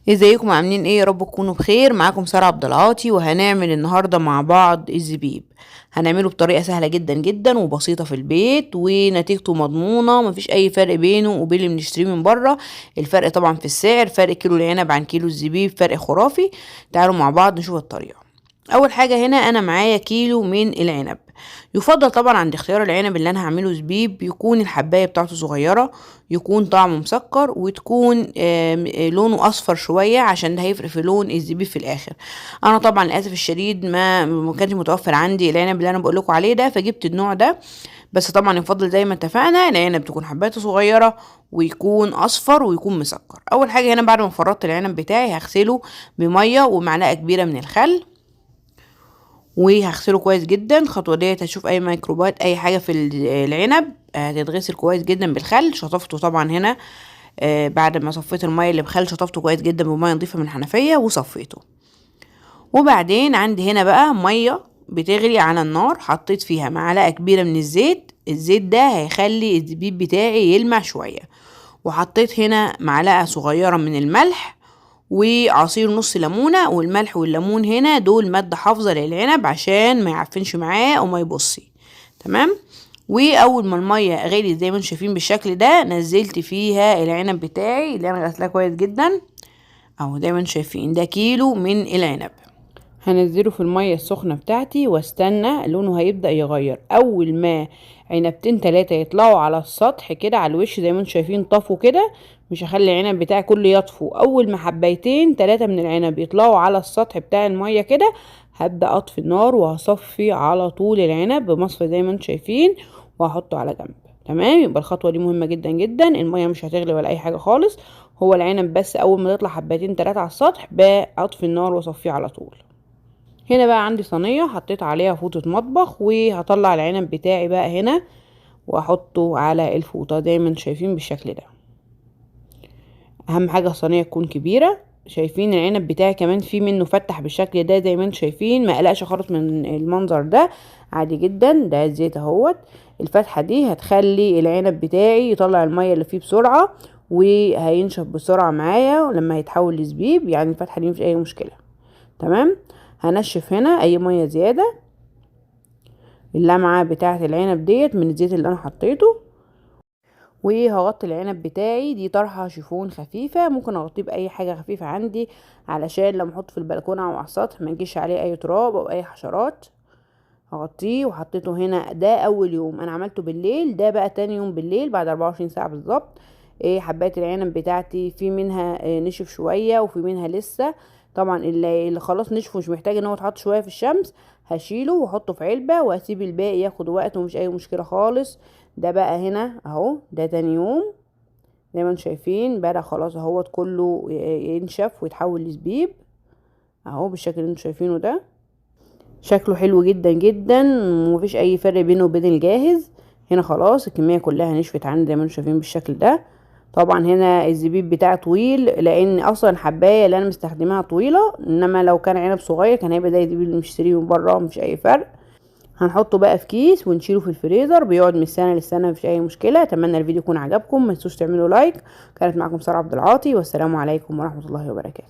ازيكم عاملين ايه؟ يا رب تكونوا بخير. معاكم سارة عبد العاطي، وهنعمل النهارده مع بعض الزبيب. هنعمله بطريقه سهله جدا جدا وبسيطه في البيت، ونتيجته مضمونه، مفيش اي فرق بينه وبين اللي بنشتريه من بره. الفرق طبعا في السعر، فرق كيلو العنب عن كيلو الزبيب فرق خرافي. تعالوا مع بعض نشوف الطريقه. اول حاجه هنا انا معايا كيلو من العنب. يفضل طبعا عند اختيار العنب اللي انا هعمله زبيب يكون الحبايه بتاعته صغيره، يكون طعمه مسكر، وتكون لونه اصفر شويه عشان ده هيفرق في لون الزبيب في الاخر. انا طبعا للاسف الشديد ما كانش متوفر عندي العنب اللي انا بقول لكم عليه ده، فجبت النوع ده. بس طبعا يفضل زي ما اتفقنا العنب تكون حباته صغيره ويكون اصفر ويكون مسكر. اول حاجه هنا بعد ما فرطت العنب بتاعي هغسله بميه ومعلقه كبيره من الخل، وهغسله كويس جدا. الخطوه ديت هشوف اي ميكروبات اي حاجه في العنب هتتغسل كويس جدا بالخل. شطفته طبعا هنا بعد ما صفيت الميه اللي بخل، شطفته كويس جدا بميه نظيفه من الحنفيه وصفيته. وبعدين عندي هنا بقى ميه بتغلي على النار، حطيت فيها معلقه كبيره من الزيت. الزيت ده هيخلي الزبيب بتاعي يلمع شويه. وحطيت هنا معلقه صغيره من الملح وعصير نص ليمونه. والملح والليمون هنا دول ماده حافظه للعنب عشان ما يعفنش معاه وما يبصي. تمام. واول ما الميه غليت زي ما انتم شايفين بالشكل ده، نزلت فيها العنب بتاعي اللي انا غسلاه كويس جدا اهو زي ما انتم شايفين. ده كيلو من العنب. هنزله في الميه السخنه بتاعتي واستنى لونه هيبدا يغير. اول ما عنبتين 3 يطلعوا على السطح كده على الوش زي ما انتم شايفين طفوا كده، مش هخلي العنب بتاعي كله يطفو. اول ما حبايتين 3 من العنب يطلعوا على السطح بتاع الميه كده، هبدا اطفي النار وهصفي على طول العنب بمصفى زي ما انتم شايفين، وهحطه على جنب. تمام. يبقى الخطوه دي مهمه جدا جدا. الميه مش هتغلي ولا اي حاجه خالص، هو العنب بس اول ما تطلع حبايتين 3 على السطح بطفي النار واصفيه على طول. هنا بقى عندي صينيه حطيت عليها فوطه مطبخ، وهطلع العنب بتاعي بقى هنا واحطه على الفوطه زي ما انتم شايفين بالشكل ده. اهم حاجه الصينيه تكون كبيره. شايفين العنب بتاعي كمان في منه فتح بالشكل ده زي ما انتم شايفين، ما قلقش خالص من المنظر ده، عادي جدا. ده الزيت اهوت. الفتحه دي هتخلي العنب بتاعي يطلع الميه اللي فيه بسرعه وهينشف بسرعه معايا، ولما هيتحول لزبيب يعني الفتحه دي مفيش اي مشكله. تمام. هنشف هنا اي ميه زياده اللمعه بتاعه العنب ديت من الزيت اللي انا حطيته. وهغطي العنب بتاعي، دي طرحه شيفون خفيفه، ممكن اغطيه باي حاجه خفيفه عندي علشان لما احطه في البلكونه او على السطح ما يجيش عليه اي تراب او اي حشرات. هغطيه وحطيته هنا. ده اول يوم انا عملته بالليل، ده بقى تاني يوم بالليل بعد 24 ساعه بالظبط. حبات العنب بتاعتي في منها نشف شويه وفي منها لسه. طبعا اللي خلاص نشف مش محتاج ان هو يتحط شويه في الشمس هشيله واحطه في علبه واسيب الباقي ياخد وقت ومش اي مشكله خالص. ده بقى هنا اهو، ده تاني يوم زي ما انتم شايفين بقى خلاص اهوت كله ينشف ويتحول لزبيب اهو بالشكل اللي انتم شايفينه ده. شكله حلو جدا جدا ومفيش اي فرق بينه وبين الجاهز. هنا خلاص الكميه كلها نشفت عندي زي ما انتم شايفين بالشكل ده. طبعا هنا الزبيب بتاعي طويل لان اصلا الحبايه اللي انا مستخدماها طويله، انما لو كان عنب صغير كان هيبقى زي الزبيب اللي مشتريه من بره مفيش اي فرق. هنحطه بقى في كيس ونشيله في الفريزر، بيقعد من السنه للسنه مفيش اي مشكله. اتمنى الفيديو يكون عجبكم، ما تنسوش تعملوا لايك. كانت معكم ساره عبد العاطي، والسلام عليكم ورحمه الله وبركاته.